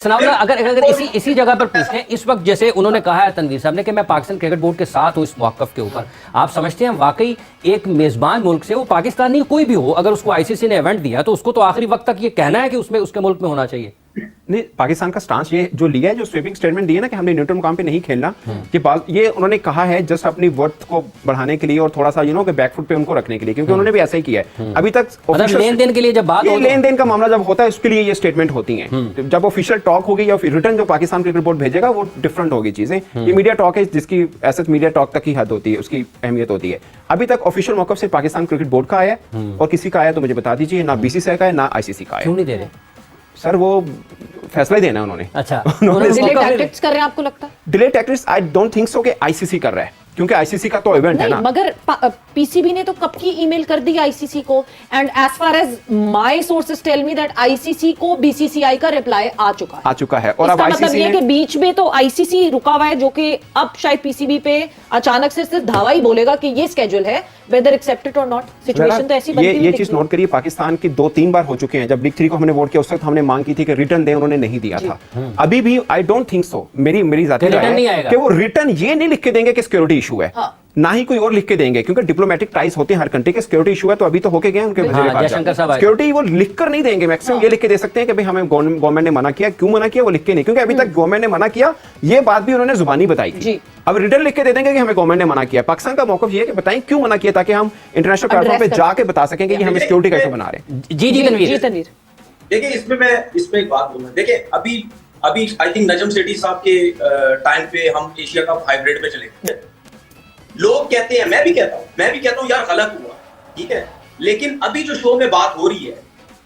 सनाउल्लाह, अगर इसी जगह पर पूछें, इस वक्त जैसे उन्होंने कहा है तनवीर साहब ने कि मैं पाकिस्तान क्रिकेट बोर्ड के साथ हूं इस मौक़िफ़ के ऊपर, आप समझते हैं वाकई एक मेज़बान मुल्क से, वो पाकिस्तान नहीं कोई भी हो, अगर उसको आईसीसी ने इवेंट दिया तो उसको तो आखिरी वक्त तक ये कहना है कि उसमें उसके मुल्क में होना चाहिए? नहीं, पाकिस्तान का स्टांस ये जो लिया है, जो स्वीपिंग स्टेटमेंट दिया ना कि हमने न्यूट्रल मुकाम पे नहीं खेलना, ये उन्होंने कहा है जस्ट अपनी वर्थ को बढ़ाने के लिए और थोड़ा सा कि बैकफुट पे उनको रखने के लिए, क्योंकि उन्होंने भी ऐसा ही किया है। अभी तक लेन देन के लिए जब बात हो, लेन देन का मामला जब होता है उसके लिए ये स्टेटमेंट होती है। जब ऑफिशियल टॉक होगी या रिटर्न जो पाकिस्तान क्रिकेट बोर्ड भेजेगा वो डिफरेंट होगी चीजें। ये मीडिया टॉक है जिसकी ऐसे मीडिया टॉक तक ही हद होती है, उसकी अहमियत होती है। अभी तक ऑफिशियल मौक़िफ़ से पाकिस्तान क्रिकेट बोर्ड का आया और किसी का आया तो मुझे बता दीजिए, ना बीसीसीआई का है ना आईसीसी का है। क्यों नहीं दे रहे सर? वो फैसला ही देना है उन्होंने। अच्छा, डिले टैक्टिक्स कर रहे हैं आपको लगता है? Delay tactics I don't think so कि आईसीसी कर रहा है, क्योंकि आईसीसी का तो इवेंट है ना। मगर पीसीबी ने तो कब की ईमेल कर दी आईसीसी को, and as far as my sources tell me that ICC को बीसीसीआई का रिप्लाई आ चुका है। और अब मतलब आईसीसी ये कि बीच में तो आईसीसी रुका हुआ है, जो कि अब शायद पीसीबी पे अचानक से सिर्फ धावा ही बोलेगा कि ये स्केड्यूल है, वेदर एक्सेप्टेड और नॉट। सिचुएशन तो ऐसी बनती है। ये चीज नोट करिए, पाकिस्तान की 2-3 बार हो चुके हैं। जब लीग 3 को हमने वोट किया उस वक्त हमने मांग की थी कि रिटर्न दें, उन्होंने नहीं दिया था। अभी भी आई डोंट थिंक सो, मेरी जाती राय है कि वो रिटर्न ये नहीं लिख के देंगे कि सिक्योरिटी इशू है, ना ही कोई और लिख के देंगे, क्योंकि डिप्लोमेटिक टाइज होते हैं हर कंट्री के। सिक्योरिटी इशू है तो अभी तो होके गए उनके सिक्योरिटी, वो लिख कर नहीं देंगे। मैक्सिमम ये लिख के दे सकते हैं कि भाई हमें गवर्नमेंट ने मना किया। क्यों मना किया वो लिख के नहीं, क्योंकि अभी तक गवर्नमेंट ने मना किया, ये बात भी उन्होंने जुबानी बताई थी। अब रिटर्न लिख के दे देंगे कि हमें गवर्नमेंट ने मना किया। पाकिस्तान का मौक़िफ़ ये है कि बताएं क्यों मना किया, ताकि हम इंटरनेशनल प्लेटफॉर्म पे जाके बता सकें कि हम सिक्योरिटी कैसे बना रहे हैं। जी तनवीर, देखिए इसमें एक बात बोलूं। देखिए अभी आई थिंक नजम सेठी साहब के टाइम पे हम एशिया कप हाइब्रिड में चले गए। लोग कहते हैं, मैं भी कहता हूं यार गलत हुआ, ठीक है, लेकिन अभी जो शो में बात हो रही है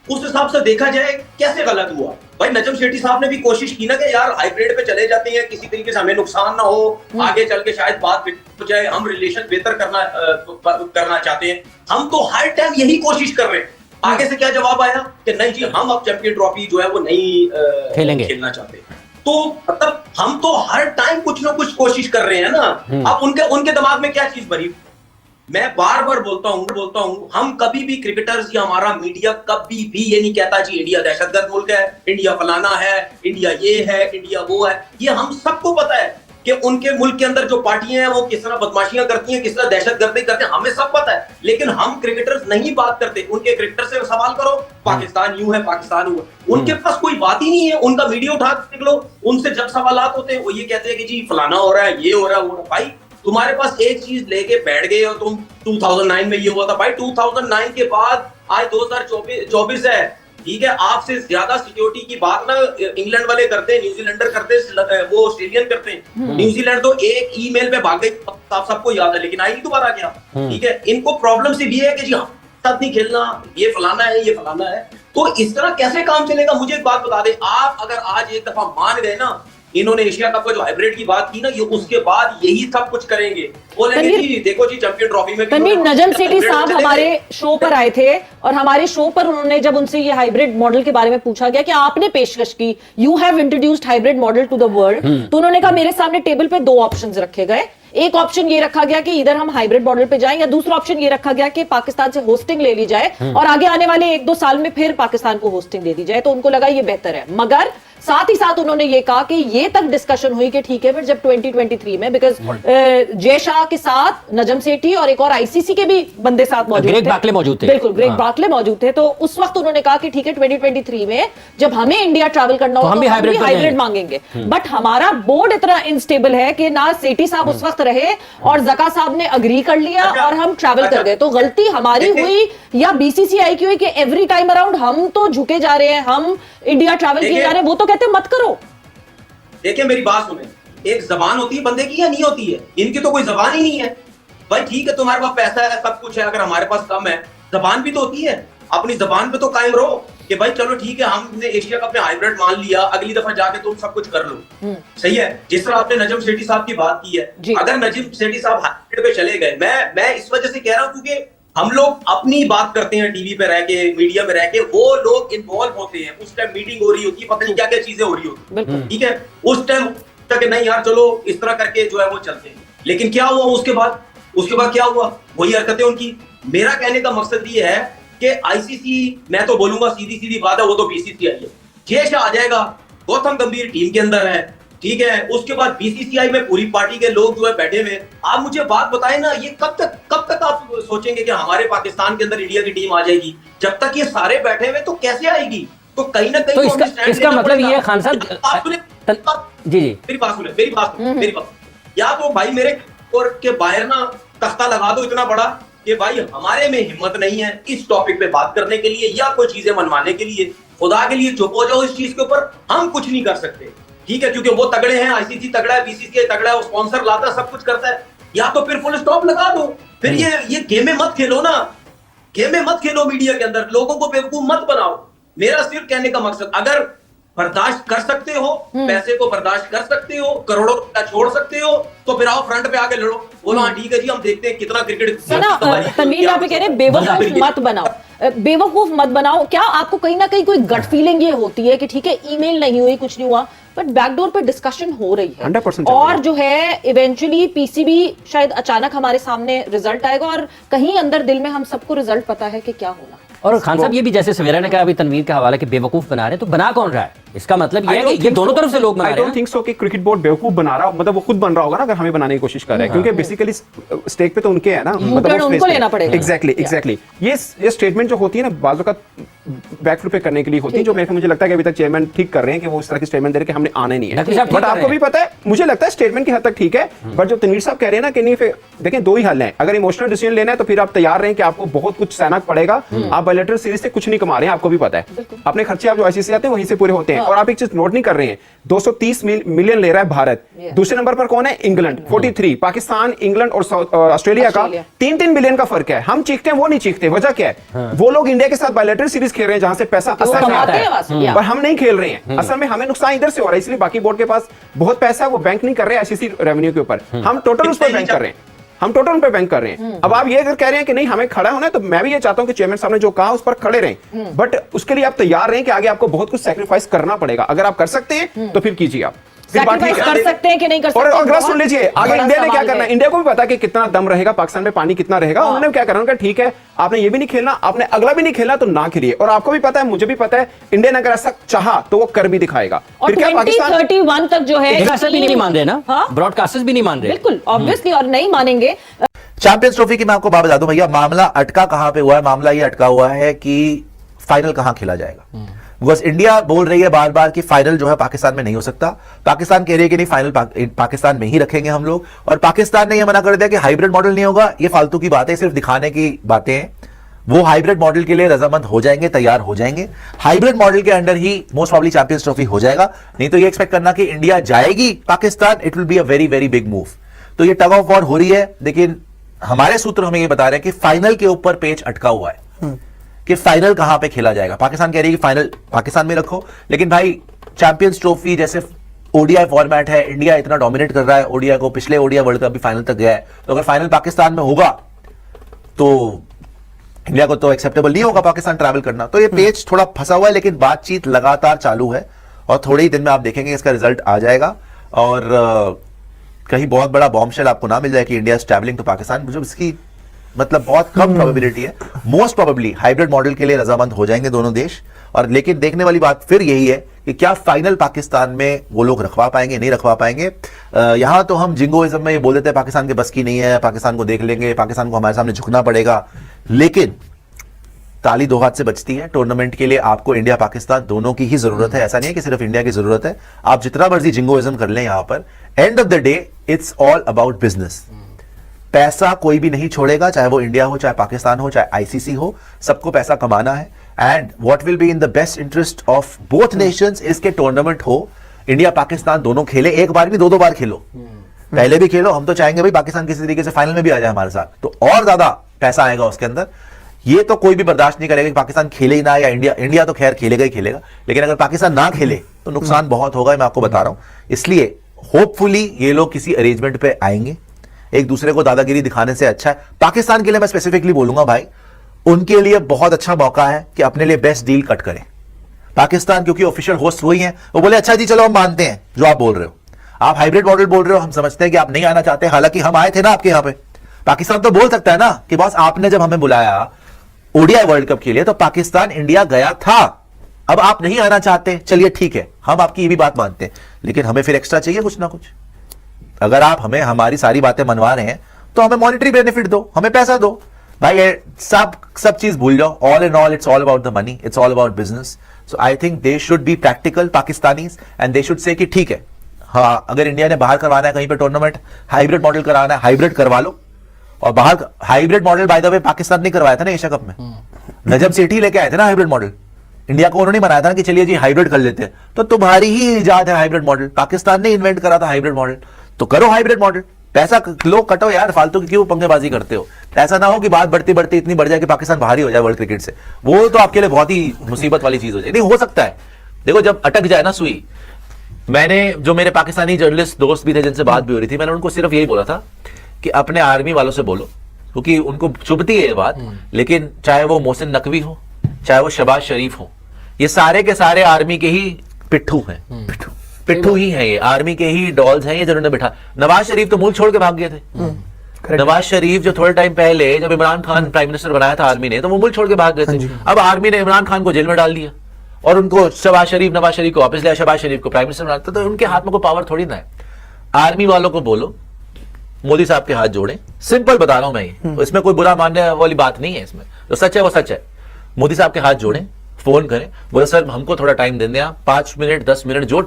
उस हिसाब से देखा जाए कैसे गलत हुआ। भाई नजम सेठी साहब ने भी कोशिश की ना कि यार हाइब्रिड पे चले जाते हैं, किसी तरीके से हमें नुकसान ना हो, आगे चल के शायद बात हो जाए, हम रिलेशन बेहतर करना चाहते हैं। हम तो हर टाइम यही कोशिश कर रहे हैं। आगे से क्या जवाब आया कि नहीं जी, हम अब चैंपियन ट्रॉफी जो है वो नहीं खेलना चाहते। तो मतलब हम तो हर टाइम कुछ ना कुछ कोशिश कर रहे हैं ना। अब उनके दिमाग में क्या चीज भरी। मैं बार बार बोलता हूं, हम कभी भी क्रिकेटर्स या हमारा मीडिया कभी भी ये नहीं कहता जी इंडिया दहशतगर्द मुल्क है, इंडिया फलाना है, इंडिया ये है, इंडिया वो है। ये हम सबको पता है कि उनके मुल्क के अंदर जो पार्टियां हैं वो किस तरह बदमाशियां करती हैं, किस तरह दहशतगर्दी करते हैं, हमें सब पता है। लेकिन हम क्रिकेटर्स नहीं बात करते। उनके क्रिकेटर से सवाल करो, पाकिस्तान यूं है, पाकिस्तान यूं है। उनके पास कोई बात ही नहीं है। उनका मीडिया उठा देख लो, उनसे जब सवाल होते हैं वो ये कहते हैं कि जी फलाना हो रहा है, ये हो रहा है, वो हो रहा है। भाई तुम्हारे पास एक चीज लेके बैठ गए हो तुम। 2009 में ये हुआ था भाई, 2009 के बाद आज 2024 है, ठीक है। आपसे ज्यादा सिक्योरिटी की बात ना इंग्लैंड वाले करते हैं, न्यूजीलैंडर करते हैं, वो ऑस्ट्रेलियन करते हैं। न्यूजीलैंड तो एक ईमेल पे भाग गई, सबको याद है, लेकिन आई दोबारा क्या, ठीक है। इनको प्रॉब्लम सिर्फ ये है कि जी साथ नहीं खेलना, ये फलाना है, ये फलाना है। तो इस तरह कैसे काम चलेगा? मुझे एक बात बता दे, आप अगर आज एक दफा मान गए ना, इन्होंने एशिया कप का जो हाइब्रिड की बात की ना, ये उसके बाद यही सब कुछ करेंगे। बोलेंगे जी देखो जी चैंपियन ट्रॉफी में तनवीर, नजम सेठी साहब हमारे शो पर आए थे और हमारे शो पर उन्होंने जब उनसे ये हाइब्रिड मॉडल के बारे में पूछा गया कि आपने पेशकश की, you have introduced hybrid model to the world, तो उन्होंने कहा मेरे सामने टेबल पे 2 ऑप्शंस रखे गए। एक ऑप्शन ये रखा गया कि इधर हम हाइब्रिड मॉडल पे जाएं, या दूसरा ऑप्शन ये रखा गया कि पाकिस्तान से होस्टिंग ले ली जाए और आगे आने वाले 1-2 साल में फिर पाकिस्तान को होस्टिंग दे दी जाए। तो उनको लगा ये बेहतर है। मगर साथ ही साथ उन्होंने ये कहा कि ये तक डिस्कशन हुई कि ठीक है, फिर जब 2023 में, बिकॉज जय शाह के साथ नजम सेठी और एक और आईसीसी के भी बंदे साथ मौजूद थे, ग्रेग बाकले मौजूद थे, बिल्कुल ग्रेग बाकले मौजूद थे। तो उस वक्त उन्होंने कहा कि ठीक है 2023 में जब हमें इंडिया ट्रैवल करना हो तो हम भी हाइब्रिड मांगेंगे। बट हमारा बोर्ड इतना इनस्टेबल है कि ना सेठी साहब उस वक्त रहे और जका साहब ने अग्री कर लिया और हम ट्रैवल कर गए। तो गलती हमारी हुई या बीसीसीआई की हुई कि एवरी टाइम अराउंड हम तो झुके जा रहे हैं, हम इंडिया ट्रैवल किए जा रहे हैं, वो तो कहते हैं मत करो। देखिए मेरी बात सुने, एक जबान होती है बंदे की या नहीं होती है? इनकी तो कोई जबान ही नहीं है। भाई ठीक है तुम्हारे पास पैसा है, सब कुछ है, अगर हमारे पास कम है, जबान भी तो होती है। अपनी जबान पे तो कायम रहो कि भाई चलो ठीक है, हमने एशिया कप में हाइब्रिड मान लिया, अगली दफा जाके तुम सब कुछ कर लो। सही है। जिस तरह आपने नजम सेठी साहब की बात की है, अगर नजम सेठी साहब हाइब्रिड पे चले गए, मैं इस वजह से कह रहा हूं क्योंकि हम लोग अपनी बात करते हैं टीवी पे रह के, मीडिया में रह के, वो लोग इन्वॉल्व होते हैं। उस टाइम मीटिंग हो रही होती है, पता नहीं क्या क्या चीजें हो रही होती, ठीक है। उस टाइम नहीं यार चलो इस तरह करके जो है वो चलते हैं। लेकिन क्या हुआ उसके बाद क्या हुआ? वही हरकतें उनकी। मेरा कहने का मकसद ये है कि आईसीसी, मैं तो बोलूंगा सीधी सीधी बात है, वो तो बीसीसीआई है। जय शाह आ जाएगा, गौतम गंभीर टीम के अंदर है, ठीक है। उसके बाद बीसीसीआई में पूरी पार्टी के लोग जो है बैठे हुए। आप मुझे बात बताएं ना, ये कब तक आप सोचेंगे कि हमारे पाकिस्तान के अंदर इंडिया की टीम आ जाएगी? जब तक ये सारे बैठे हुए तो कैसे आएगी? तो कहीं ना कहीं तो इसका मतलब ये है खान साहब जी मेरी बात या तो भाई मेरे और के बाहर ना तख्ता लगा दो इतना बड़ा कि भाई हमारे में हिम्मत नहीं है इस टॉपिक पे बात करने के लिए या कोई चीजें मनवाने के लिए। खुदा के लिए चुप हो जाओ इस चीज के ऊपर, हम कुछ नहीं कर सकते, ठीक है, क्योंकि वो तगड़े हैं, आईसीसी तगड़ा है, बीसीसीआई तगड़ा है, वो स्पॉन्सर लाता है, सब कुछ करता है। या तो फिर फुल स्टॉप लगा दो, फिर ये गेमें मत खेलो ना, गेमें मत खेलो मीडिया के अंदर, लोगों को बेवकूफ मत बनाओ। मेरा सिर्फ कहने का मकसद, अगर बर्दाश्त कर सकते हो, पैसे को बर्दाश्त कर सकते हो, करोड़ों रुपया छोड़ सकते हो, तो फिर आओ फ्रंट पे आके लड़ो, बोलो हाँ ठीक है जी हम देखते हैं कितना क्रिकेट। तनवीर यहाँ पे कह रहे हैं बेवकूफ मत बनाओ, बेवकूफ मत बनाओ। क्या आपको कहीं ना कहीं कोई गट फीलिंग ये होती है कि ठीक है ईमेल नहीं हुई, कुछ नहीं हुआ, बट बैकडोर पे डिस्कशन हो रही है 100% और जो है इवेंचुअली पीसीबी शायद अचानक हमारे सामने रिजल्ट आएगा और कहीं अंदर दिल में हम सबको रिजल्ट पता है कि क्या होना। और खान साहब ये भी जैसे सवेरा ने कहा अभी तनवीर के हवाले कि बेवकूफ बना रहे हैं, तो बना कौन रहा है? इसका मतलब ये है कि ये दोनों तरफ से लोग बना रहे हैं। I don't think so कि क्रिकेट बोर्ड बेवकूफ बना रहा, मतलब वो खुद बन रहा होगा ना अगर हमें बनाने की कोशिश कर रहे हैं, क्योंकि बेसिकली स्टेक पे तो उनके है ना, मतलब उनको लेना पड़ेगा। एग्जैक्टली ये स्टेटमेंट जो होती है ना बाजू का बैकफुट पे करने के लिए होती है, जो मुझे लगता है कि अभी तक चेयरमैन ठीक कर रहे हैं कि वो इस तरह की स्टेटमेंट दे रहे हैं कि हमने आने नहीं है। बट आपको भी पता है, मुझे लगता है स्टेटमेंट की हद तक ठीक है, बट जो तनवीर साहब कह रहे हैं ना कि नहीं, फिर देखें दो ही हल हैं। अगर इमोशनल डिसीजन लेना है तो फिर आप तैयार रहें कि आपको बहुत कुछ सहना पड़ेगा। आप बायलैटरल सीरीज से कुछ नहीं कमा रहे हैं, आपको भी पता है, अपने खर्चे आप जो आईसीसी आते हैं वहीं से पूरे होते हैं। और आप एक चीज नोट नहीं कर रहे हैं, 230 मिलियन ले रहा है भारत, दूसरे नंबर पर कौन है? इंग्लैंड 43, पाकिस्तान, इंग्लैंड और ऑस्ट्रेलिया का 3-3 बिलियन का फर्क है। हम चीखते हैं, वो नहीं चीखते, वजह क्या है? वो लोग इंडिया के साथ बायलैटरल सीरीज खेल रहे हैं जहां से पैसा असर में आता है, पर हम नहीं खेल रहे हैं। असल में हमें नुकसान इधर से हो रहा है, इसलिए बाकी बोर्ड के पास बहुत पैसा है, वो बैंक नहीं कर रहे आईसीसी रेवेन्यू के ऊपर, हम टोटल उस पर बैंक कर रहे हैं, हम टोटल उन पे बैंक कर रहे हैं। अब आप ये अगर कह रहे हैं कि नहीं हमें खड़ा होना है, तो मैं भी ये चाहता हूं कि चेयरमैन साहब ने जो कहा उस पर खड़े रहें, बट उसके लिए आप तैयार रहें कि आगे आपको बहुत कुछ सैक्रिफाइस करना पड़ेगा। अगर आप कर सकते हैं तो फिर कीजिए, आप सैक्रिफाइस कर सकते हैं कि नहीं कर सकते। और अगर सुन लीजिए आगे इंडिया ने क्या करना है, इंडिया को भी पता है कि कितना दम रहेगा, पाकिस्तान में पानी कितना रहेगा। उन्होंने क्या करना है, ठीक है आपने ये भी नहीं खेलना, आपने अगला भी नहीं खेलना, तो ना खेलिए। और आपको भी पता है, मुझे भी पता है, इंडिया ने अगर ऐसा चाहा तो वो कर भी दिखाएगा। और 2031 तक जो है भी नहीं मान रहे ना, ब्रॉडकास्टर्स भी नहीं मान रहे, बिल्कुल ऑब्वियसली, और नहीं मानेंगे। चैंपियंस ट्रॉफी की मैं आपको बात बता दूं भैया, मामला अटका कहां पे हुआ है? मामला ये अटका हुआ है कि फाइनल कहां खेला जाएगा। बिकॉज इंडिया बोल रही है बार बार कि फाइनल जो है पाकिस्तान में नहीं हो सकता, पाकिस्तान कह रही है कि नहीं फाइनल पाकिस्तान में ही रखेंगे हम लोग, और पाकिस्तान ने यह मना कर दिया कि हाइब्रिड मॉडल नहीं होगा। ये फालतू की बातें, सिर्फ दिखाने की बातें हैं। वो हाइब्रिड मॉडल के लिए रजामंद हो जाएंगे, तैयार हो जाएंगे। हाइब्रिड मॉडल के अंडर ही मोस्ट प्रॉब्ली चैंपियंस ट्रॉफी हो जाएगा। नहीं तो ये एक्सपेक्ट करना कि इंडिया जाएगी Pakistan, it will be a very very big move. तो ये टग ऑफ वॉर हो रही है, लेकिन हमारे सूत्र हमें ये बता रहे हैं कि फाइनल के ऊपर पेच अटका हुआ है कि फाइनल कहां पे खेला जाएगा। पाकिस्तान कह रही है कि फाइनल पाकिस्तान में रखो, लेकिन भाई चैंपियंस ट्रॉफी जैसे ओडीआई फॉर्मेट है, इंडिया इतना डोमिनेट कर रहा है ओडीआई को, पिछले ओडीआई वर्ल्ड कप भी फाइनल तक गया है, तो अगर फाइनल पाकिस्तान में होगा तो इंडिया को तो एक्सेप्टेबल नहीं होगा पाकिस्तान ट्रैवल करना। तो ये पेच थोड़ा फंसा हुआ है, लेकिन बातचीत लगातार चालू है और थोड़े ही दिन में आप देखेंगे इसका रिजल्ट आ जाएगा। और कहीं बहुत बड़ा बॉम्बशेल आपको ना मिल जाए कि India is travelling to Pakistan, मुझे इसकी मतलब बहुत कम प्रोबेबिलिटी है। मोस्ट प्रोबेबली हाइब्रिड मॉडल के लिए रजामंद हो जाएंगे दोनों देश। और लेकिन देखने वाली बात फिर यही है कि क्या फाइनल पाकिस्तान में वो लोग रखवा पाएंगे, नहीं रखवा पाएंगे। यहां तो हम जिंगोइज्म में ये बोल देते हैं पाकिस्तान के बस की नहीं है, पाकिस्तान को देख लेंगे, पाकिस्तान को हमारे सामने झुकना पड़ेगा, लेकिन ताली दो हाथ से बचती है। टूर्नामेंट के लिए आपको इंडिया पाकिस्तान दोनों की ही जरूरत है, ऐसा नहीं है कि सिर्फ इंडिया की जरूरत है। आप जितना मर्जी जिंगोइज्म कर लें, यहां पर end of the day it's all about business. पैसा कोई भी नहीं छोड़ेगा, चाहे वो इंडिया हो, चाहे पाकिस्तान हो, चाहे आईसीसी हो, सबको पैसा कमाना है। And what will be in the best interest of both Nations इसके टूर्नामेंट हो, इंडिया पाकिस्तान दोनों खेले, एक बार भी दो बार खेलो, पहले भी खेलो। हम तो चाहेंगे भाई पाकिस्तान किसी तरीके से फाइनल में भी आ जाए हमारे साथ, तो और ज्यादा पैसा आएगा उसके अंदर। ये तो कोई भी बर्दाश्त नहीं करेगा कि पाकिस्तान खेले ही ना, या इंडिया तो खैर खेलेगा ही खेलेगा, लेकिन अगर पाकिस्तान ना खेले तो नुकसान बहुत होगा, मैं आपको बता रहा हूं। इसलिए होपफुली ये लोग किसी अरेंजमेंट पे आएंगे। एक दूसरे को दादागिरी दिखाने से अच्छा है, पाकिस्तान के लिए मैं स्पेसिफिकली बोलूंगा भाई, उनके लिए बहुत अच्छा मौका है कि अपने लिए बेस्ट डील कट करें। पाकिस्तान क्योंकि ऑफिशियल होस्ट वही है, वो बोले अच्छा जी चलो हम मानते हैं जो आप बोल रहे हो, आप हाइब्रिड मॉडल बोल रहे हो, हम समझते हैं कि आप नहीं आना चाहते, हालांकि हम आए थे ना आपके यहां पे। पाकिस्तान तो बोल सकता है ना कि बॉस आपने जब हमें बुलाया ओडीआई वर्ल्ड कप के लिए तो पाकिस्तान इंडिया गया था, अब आप नहीं आना चाहते, चलिए ठीक है, हम आपकी ये भी बात मानते हैं, लेकिन हमें फिर एक्स्ट्रा चाहिए कुछ ना कुछ। अगर आप हमें हमारी सारी बातें मनवा रहे हैं तो हमें मॉनिटरी बेनिफिट दो, हमें पैसा दो भाई। ये सब चीज भूल जाओ। All in all it's all about the money, it's all about business. So I think they should be practical Pakistanis and they should say कि ठीक है, हाँ अगर इंडिया ने बाहर करवाना है कहीं पे टूर्नामेंट, हाइब्रिड मॉडल कराना है, हाइब्रिड करवा लो। और बाहर hybrid model by the way Pakistan ने करवाया था ना एशिया कप में, नजम सेठी लेके आए थे ना हाइब्रिड मॉडल। इंडिया को उन्होंने बनाया था ना कि चलिए जी हाइब्रिड कर लेते हैं। तो तुम्हारी ही इजाद है हाइब्रिड मॉडल, पाकिस्तान ने इन्वेंट करा था हाइब्रिड मॉडल, तो करो हाइब्रिड मॉडल। पैसा लो कटो यार, फालतू की क्यों पंगेबाजी करते हो। ऐसा ना हो कि बात बढ़ती बढ़ती इतनी बढ़ जाए कि पाकिस्तान बाहर ही हो जाए वर्ल्ड क्रिकेट से, वो तो आपके लिए बहुत ही मुसीबत वाली चीज हो जाए। नहीं हो सकता है, देखो जब अटक जाए ना सुई। मैंने जो मेरे पाकिस्तानी जर्नलिस्ट दोस्त भी थे जिनसे बात भी हो रही थी, मैंने उनको सिर्फ यही बोला था कि अपने आर्मी वालों से बोलो, क्योंकि उनको चुभती है ये बात, लेकिन चाहे वो मोहसिन नकवी हो, चाहे वो शहबाज शरीफ हो, ये सारे के सारे आर्मी के ही पिट्ठू हैं। पिट्ठू ही हैं ये, आर्मी के ही डॉल्स हैं ये जिन्होंने बिठा। नवाज शरीफ तो मुल्क छोड़ के भाग गए थे। नवाज शरीफ जो थोड़े टाइम पहले जब इमरान खान प्राइम मिनिस्टर बनाया था आर्मी ने, तो वो मुल्क छोड़ के भाग गए थे। अब आर्मी ने इमरान खान को जेल में डाल दिया और उनको नवाज शरीफ को वापस लिया, शहबाज शरीफ को प्राइम मिनिस्टर बनाया। तो उनके हाथ में कोई पावर थोड़ी ना है। आर्मी वालों को बोलो मोदी साहब के हाथ जोड़े, सिंपल बता रहा हूं मैं ये, तो इसमें कोई बुरा मानने वाली बात नहीं है। इसमें जो सच है वो सच है। मोदी साहब के हाथ जोड़े, फोन करें, बोले सर हमको थोड़ा टाइम दे दें आप, 5 मिनट 10 मिनट जो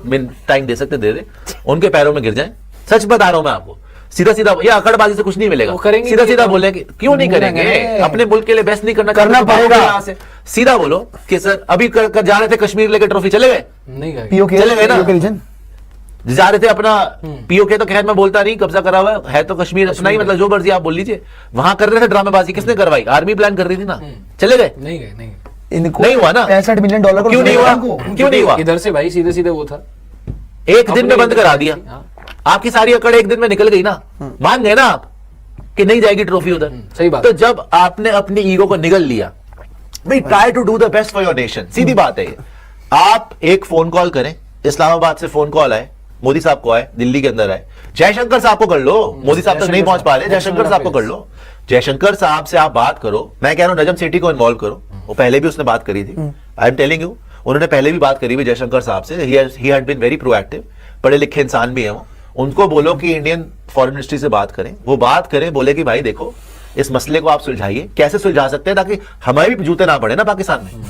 टाइम दे सकते दे दे, उनके पैरों में गिर जाए। सच बता रहा हूं मैं आपको, सीधा सीधा, या अकड़बाजी से कुछ नहीं मिलेगा। सीधा सीधा बोलेंगे, क्यों नहीं करेंगे? अपने मुल्क के लिए बेस्ट नहीं करना पड़ेगा। सीधा बोलो कि सर अभी जा रहे थे कश्मीर लेकर ट्रॉफी, चले गए? नहीं गए, चले गए ना। जा रहे थे अपना पीओके, तो खैर मैं बोलता नहीं, कब्जा करा हुआ है तो कश्मीर अपना ही, मतलब जो मर्जी आप बोल लीजिए। वहां कर रहे थे ड्रामेबाजी, किसने करवाई? आर्मी प्लान कर रही थी ना। चले गए? नहीं हुआ ना। $65 मिलियन क्यों नहीं हुआ? क्यों नहीं हुआ? इधर से भाई सीधे सीधे वो था, एक दिन में बंद करा दिया। आपकी सारी अकड़ एक दिन में निकल गई ना। मान गए ना आप कि नहीं जाएगी ट्रॉफी उधर। सही बात। तो जब आपने अपनी ईगो को निगल लिया, भाई try to do the best for your nation, सीधी बात है ये। आप एक फोन कॉल करें, इस्लामाबाद से फोन कॉल आए, मोदी साहब को आए, दिल्ली के अंदर आए, जयशंकर साहब को कर लो। मोदी साहब तक नहीं पहुंच पा रहे, जयशंकर साहब को कर लो। जयशंकर साहब से आप बात करो। मैं कह रहा हूं नजम सेठी को इन्वॉल्व करो, वो पहले भी उसने बात करी थी। आई एम टेलिंग यू, उन्होंने पहले भी बात करी हुई जयशंकर साहब से। He had been very proactive, पढ़े लिखे इंसान भी है वो। उनको बोलो कि इंडियन फॉरेन मिनिस्ट्री से बात करें, वो बात करें, बोले कि भाई देखो इस मसले को आप सुलझाइए। कैसे सुलझा सकते हैं ताकि हमारे भी जूते ना पड़े ना पाकिस्तान में।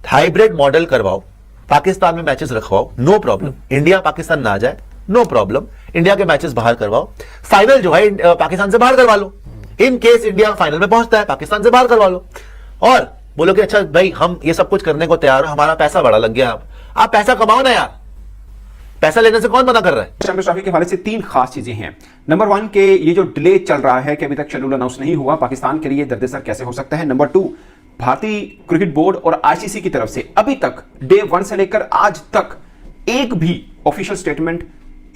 हाइब्रिड मॉडल करवाओ, पाकिस्तान में मैचेस रखवाओ, नो प्रॉब्लम। इंडिया पाकिस्तान ना जाए, नो प्रॉब्लम। इंडिया के मैचेस बाहर करवाओ। फाइनल जो है पाकिस्तान से बाहर करवा लो। इन केस इंडिया फाइनल में पहुंचता है, पाकिस्तान से बाहर करवा लो। और बोलो कि अच्छा भाई हम ये सब कुछ करने को तैयार हो, हमारा पैसा बड़ा लग गया। आप पैसा कमाओ ना यार, पैसा लेने से कौन मना कर रहा है? चैंपियंस ट्रॉफी के हवाले से 3 खास चीजें हैं। नंबर 1 के ये जो डिले चल रहा है कि अभी तक शेड्यूल अनाउंस नहीं हुआ, पाकिस्तान के लिए दर्द-ए-सर कैसे हो सकता है। नंबर 2, भारतीय क्रिकेट बोर्ड और आईसीसी की तरफ से अभी तक डे 1 से लेकर आज तक एक भी ऑफिशियल स्टेटमेंट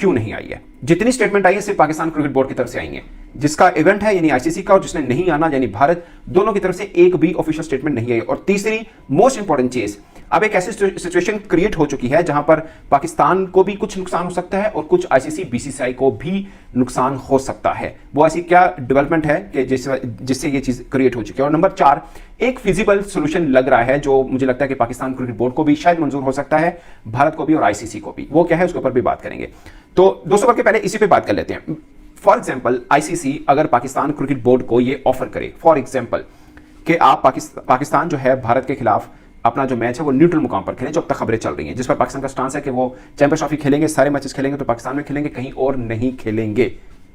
क्यों नहीं आई है। जितनी स्टेटमेंट आई है सिर्फ पाकिस्तान क्रिकेट बोर्ड की तरफ से आई है, जिसका इवेंट है यानी आईसीसी का, और जिसने नहीं आना यानी भारत, दोनों की तरफ से एक भी ऑफिशियल स्टेटमेंट नहीं आई। और तीसरी मोस्ट इंपॉर्टेंट चीज, अब एक ऐसी सिचुएशन क्रिएट हो चुकी है जहां पर पाकिस्तान को भी कुछ नुकसान हो सकता है और कुछ आईसीसी बीसीसीआई को भी नुकसान हो सकता है। वो ऐसी क्या डेवलपमेंट है कि जिससे ये चीज क्रिएट हो चुकी है। और नंबर 4, एक फिजिबल सोल्यूशन लग रहा है जो मुझे लगता है कि पाकिस्तान क्रिकेट बोर्ड को भी शायद मंजूर हो सकता है, भारत को भी और आईसीसी को भी। वो क्या है उसके ऊपर भी बात करेंगे। तो दोस्तों करके पहले इसी पे बात कर लेते हैं। फॉर एग्जाम्पल आईसीसी अगर पाकिस्तान क्रिकेट बोर्ड को ये ऑफर करे, फॉर एग्जाम्पल कि आप पाकिस्तान जो है भारत के खिलाफ अपना जो मैच है वो न्यूट्रल मुकाम पर खेलें, जो अब तक खबरें चल रही हैं, जिस पर पाकिस्तान का स्टांस है कि वो चैंपियंस ट्रॉफी खेलेंगे, सारे मैचेस खेलेंगे तो पाकिस्तान में खेलेंगे, कहीं और नहीं खेलेंगे,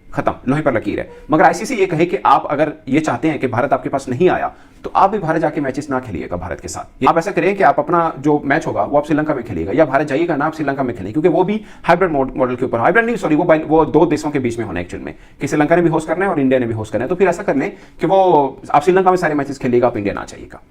खत्म, लोहे पर लकीर है। मगर आईसीसी ये कहे कि आप अगर ये चाहते हैं कि भारत आपके पास नहीं आया तो आप भी भारत जाके मैचेस ना खेलिएगा भारत के साथ। आप ऐसा करें कि आप अपना जो मैच होगा वो आप श्रीलंका में खेलिएगा, या भारत जाइएगा ना आप श्रीलंका में खेलें, क्योंकि वो भी हाइब्रिड मॉडल के ऊपर, हाइब्रिड नहीं सॉरी, वो 2 देशों के बीच में होना है एक्चुअल में, कि श्रीलंका ने भी होस्ट करना है और इंडिया ने भी होस्ट करना है। तो फिर ऐसा कर लें कि वो आप श्रीलंका में सारे मैचेस खेलिएगा, आप इंडिया ना चाहिएगा।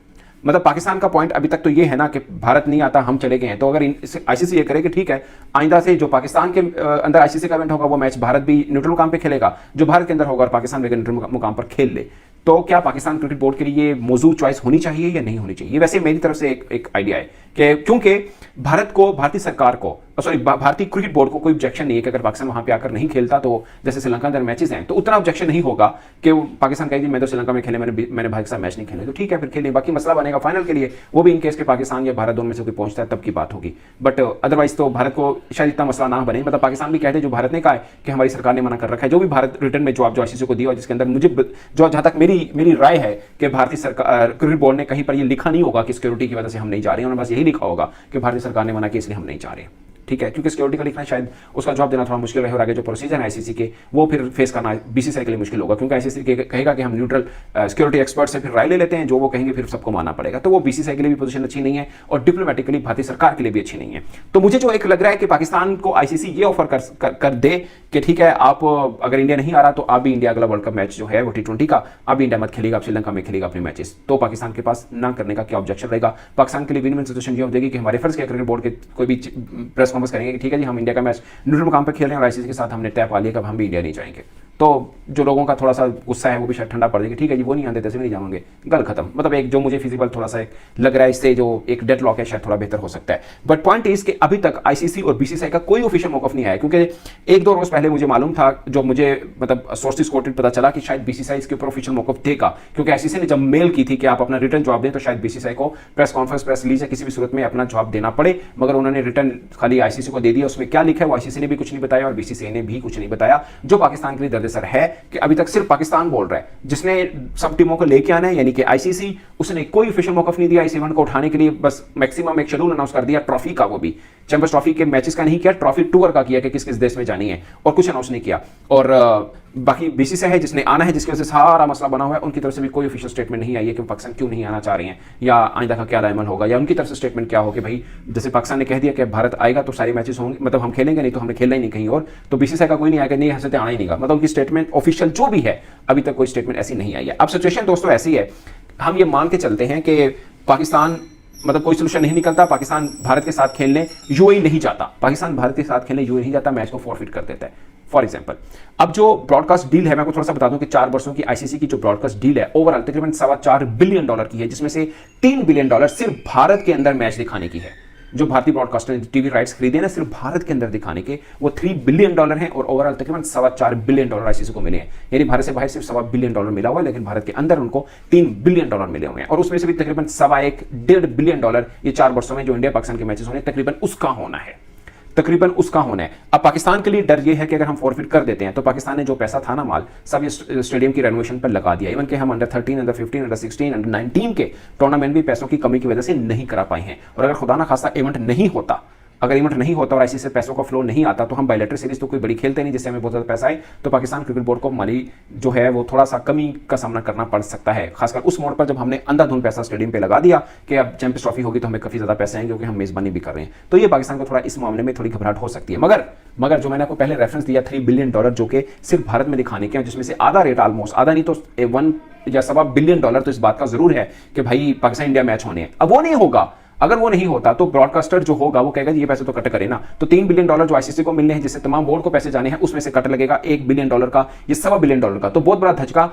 मतलब पाकिस्तान का पॉइंट अभी तक तो ये है ना कि भारत नहीं आता, हम चले गए हैं। तो अगर आईसीसी ये करे कि ठीक है आइंदा से जो पाकिस्तान के अंदर आईसीसी का इवेंट होगा वो मैच भारत भी न्यूट्रल मुकाम पे खेलेगा, जो भारत के अंदर होगा और पाकिस्तान भी न्यूट्रल मुकाम पर खेल ले, तो क्या पाकिस्तान क्रिकेट बोर्ड के लिए मौजूद चॉइस होनी चाहिए या नहीं होनी चाहिए? वैसे मेरी तरफ से एक आइडिया है कि क्योंकि भारत को, भारतीय सरकार को सॉरी भारतीय क्रिकेट बोर्ड को कोई ऑब्जेक्शन नहीं है कि अगर पाकिस्तान वहां पे आकर नहीं खेलता तो जैसे श्रीलंका अंदर मैचेस हैं तो उतना ऑब्जेक्शन नहीं होगा कि पाकिस्तान कहेगी मैं तो श्रीलंका में खेले, मैंने भारत के साथ मैच नहीं खेले, तो ठीक है फिर खेलें। बाकी मसला बनेगा फाइनल के लिए, वो भी इन केस के पाकिस्तान या भारत दोनों में से कोई पहुंचता है तब की बात होगी। बट अदरवाइज तो भारत को शायद इतना मसला ना बने। मतलब पाकिस्तान भी कहते हैं, जो भारत ने कहा है कि हमारी सरकार ने मना कर रखा है, जो भी भारत रिटर्न में जवाब जो आईसीसी को दिया और जिसके अंदर मुझे जो जहां तक मेरी राय है कि भारतीय सरकार क्रिकेट बोर्ड ने कहीं पर ये लिखा नहीं होगा कि सिक्योरिटी की वजह से हम नहीं जा रहे हैं, उन्होंने बस यही लिखा होगा कि भारतीय सरकार ने मना किया इसलिए हम नहीं जा रहे हैं। ठीक है, क्योंकि सिक्योरिटी का लिखना शायद उसका जवाब देना थोड़ा मुश्किल रहे और आगे जो प्रोसीजर है आईसीसी के वो फिर फेस करना बीसीसीआई के लिए मुश्किल होगा, क्योंकि आईसीसी कहेगा कि हम न्यूट्रल सिक्योरिटी एक्सपर्ट से फिर राय ले लेते हैं, जो वो कहेंगे फिर सबको मानना पड़ेगा। तो वो बीसीसीआई के लिए भी पोजीशन अच्छी नहीं है और डिप्लोमेटिकली भारतीय सरकार के लिए भी अच्छी नहीं है। तो मुझे जो एक लग रहा है कि पाकिस्तान को आईसीसी ये ऑफर कर दे कि ठीक है, आप अगर इंडिया नहीं आ रहा तो आप भी इंडिया अगला वर्ल्ड कप मैच जो है वो T20 का आप भी इंडिया मत खेलेगा, आप श्रीलंका में खेलेगा अपने मैचेस, तो पाकिस्तान के पास ना करने का क्या ऑब्जेक्शन रहेगा। पाकिस्तान के लिए विन विन सिचुएशन ये हो जाएगी कि हमारे फर्ज के क्रिकेट बोर्ड के कोई भी प्रेस कॉन्फ्रेंस करेंगे कि ठीक है जी हम इंडिया का मैच न्यूट्रल मुकाम पर खेल रहे हैं और आईसीसी के साथ हमने तय पा लिया कि अब हम भी इंडिया नहीं जाएंगे। तो जो लोगों का थोड़ा सा गुस्सा है वो भी शायद ठंडा पड़ जाएगा, ठीक है जी वो नहीं आते तैसे भी नहीं जाएंगे, गल खत्म। मतलब एक जो मुझे फिजिबल थोड़ा सा लग रहा है, इससे जो एक डेड लॉक है शायद थोड़ा बेहतर हो सकता है। बट पॉइंट इज कि अभी तक आईसीसी और बीसीसीआई का कोई ऑफिशियल मौकफ नहीं आया, क्योंकि एक दो रोज पहले मुझे मालूम था, जो मुझे मतलब सोर्सेज कोटेड पता चला कि शायद बीसीसीआई इसके ऊपर ऑफिशियल मौकफ देगा, क्योंकि आईसीसी ने जब मेल की थी कि आप अपना रिटर्न जवाब दें तो शायद बीसीसीआई को प्रेस कॉन्फ्रेंस प्रेस रिलीज या किसी भी सूरत में अपना जवाब देना पड़े, मगर उन्होंने रिटर्न खाली आईसीसी को दे दिया। उसमें क्या लिखा है वो आईसीसी ने भी कुछ नहीं बताया और बीसीसीआई ने भी कुछ नहीं बताया, जो पाकिस्तान के लिए दर्द-ए-सर है कि अभी तक सिर्फ पाकिस्तान बोल रहा है, जिसने सब टीमों को लेके आना है, यानी कि आईसीसी, उसने कोई ऑफिशियल मौकफ नहीं दिया इस इवेंट को उठाने के लिए। बस मैक्सिमम एक शेड्यूल अनाउंस कर दिया ट्रॉफी का, वो भी चैंपियंस ट्रॉफी के मैचेस का नहीं किया, ट्रॉफी टूर का किया कि किस किस देश में जानी है, और कुछ अनाउंस नहीं किया। और बाकी बीसीसीआई है जिसने आना है, जिसकी वजह से सारा मसला बना हुआ है, उनकी तरफ से भी कोई ऑफिशियल स्टेटमेंट नहीं आई है कि पाकिस्तान क्यों नहीं आना चाह रहे हैं या आइंदा का क्या अमल होगा, या उनकी तरफ से स्टेटमेंट क्या हो कि भाई जैसे पाकिस्तान ने कह दिया कि भारत आएगा तो सारे मैचेस होंगे, मतलब हम खेलेंगे, नहीं तो हमने खेलना ही नहीं कहीं और, तो बीसीसीआई का कोई नहीं आएगा, नहीं हंसते आना ही नहीं। मतलब उनकी स्टेटमेंट ऑफिशियल जो भी है अभी तक कोई स्टेटमेंट ऐसी नहीं आई है। अब सिचुएशन दोस्तों ऐसी है, हम ये मान के चलते हैं कि पाकिस्तान मतलब कोई सोल्यूशन नहीं निकलता, पाकिस्तान भारत के साथ खेलने यूएई नहीं जाता, पाकिस्तान भारत के साथ खेलने यूएई नहीं जाता, मैच को फॉरफिट कर देता है। फॉर एग्जांपल, अब जो ब्रॉडकास्ट डील है मैं आपको थोड़ा सा बता दूं कि 4 वर्षों की आईसीसी की जो ब्रॉडकास्ट डील है ओवरऑल तकरीबन $4.25 बिलियन की है, जिसमें से $3 बिलियन सिर्फ भारत के अंदर मैच दिखाने की है। जो भारतीय ब्रॉडकास्टर ने टीवी राइट्स खरीदे ना सिर्फ भारत के अंदर दिखाने के, वो $3 बिलियन हैं और ओवरऑल तकरीबन $4.25 बिलियन आईसीसी को मिले हैं। यानी भारत से बाहर सिर्फ $1.25 बिलियन मिला हुआ है, लेकिन भारत के अंदर उनको $3 बिलियन मिले हुए हैं, और उसमें से भी तकरीबन $1.25 बिलियन ये 4 वर्षों में जो इंडिया पाकिस्तान के मैचेस होने तकरीबन उसका होना है, तकरीबन उसका होना है। अब पाकिस्तान के लिए डर यह है कि अगर हम फॉरफिट कर देते हैं तो पाकिस्तान ने जो पैसा था ना माल सब ये स्टेडियम की रेनोवेशन पर लगा दिया। इवन कि हम अंडर 13, अंडर 15, अंडर 16, अंडर 19 के टूर्नामेंट भी पैसों की कमी की वजह से नहीं करा पाए हैं। और अगर खुदा ना खास्ता इवेंट नहीं होता, अगर इवेंट नहीं होता और ऐसे से पैसों का फ्लो नहीं आता तो हम बायलैटरल सीरीज तो कोई बड़ी खेलते नहीं जिससे हमें बहुत ज्यादा पैसा आए, तो पाकिस्तान क्रिकेट बोर्ड को माली जो है वो थोड़ा सा कमी का सामना करना पड़ सकता है, खासकर उस मोड पर जब हमने अंधाधुंध पैसा स्टेडियम पे लगा दिया कि अब चैंपियंस ट्रॉफी होगी तो हमें काफी ज्यादा पैसे आएंगे क्योंकि हम मेजबानी भी कर रहे हैं। तो ये पाकिस्तान को थोड़ा इस मामले में थोड़ी घबराहट हो सकती है। मगर जो मैंने आपको पहले रेफरेंस दिया $3 बिलियन जो कि सिर्फ भारत में दिखाने के हैं, जिसमें से आधा रेट ऑलमोस्ट आधा नहीं तो $1 या $1.25 बिलियन तो इस बात का जरूर है कि भाई पाकिस्तान इंडिया मैच होने हैं। अब वो नहीं होगा, अगर वो नहीं होता तो ब्रॉडकास्टर जो होगा वो कहेगा ये पैसे तो कट करे ना, तो $3 बिलियन जो आईसीसी को मिलने हैं जिससे तमाम बोर्ड को पैसे जाने हैं उसमें से कट लगेगा $1 बिलियन का, ये $1.25 बिलियन का, तो बहुत बड़ा धचका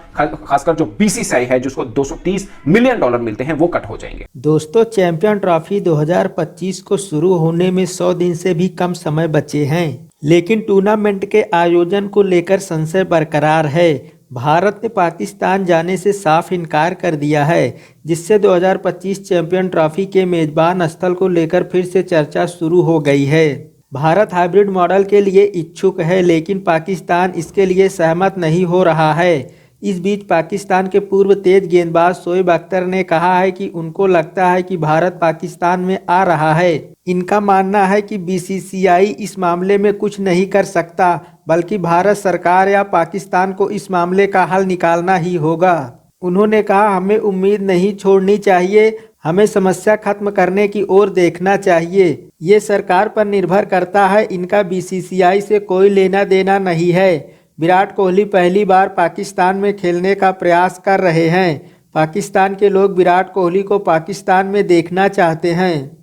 खासकर जो बीसीसीआई है जिसको $230 मिलियन मिलते हैं वो कट हो जाएंगे। दोस्तों, चैंपियन ट्रॉफी 2025 को शुरू होने में 100 दिन से भी कम समय बचे हैं, लेकिन टूर्नामेंट के आयोजन को लेकर संशय बरकरार है। भारत ने पाकिस्तान जाने से साफ इनकार कर दिया है, जिससे 2025 चैंपियन ट्रॉफी के मेजबान स्थल को लेकर फिर से चर्चा शुरू हो गई है। भारत हाइब्रिड मॉडल के लिए इच्छुक है, लेकिन पाकिस्तान इसके लिए सहमत नहीं हो रहा है। इस बीच पाकिस्तान के पूर्व तेज गेंदबाज शोएब अख्तर ने कहा है कि उनको लगता है कि भारत पाकिस्तान में आ रहा है। इनका मानना है कि बीसीसीआई इस मामले में कुछ नहीं कर सकता, बल्कि भारत सरकार या पाकिस्तान को इस मामले का हल निकालना ही होगा। उन्होंने कहा, हमें उम्मीद नहीं छोड़नी चाहिए, हमें समस्या खत्म करने की ओर देखना चाहिए। ये सरकार पर निर्भर करता है, इनका बीसीसीआई से कोई लेना देना नहीं है। विराट कोहली पहली बार पाकिस्तान में खेलने का प्रयास कर रहे हैं। पाकिस्तान के लोग विराट कोहली को पाकिस्तान में देखना चाहते हैं।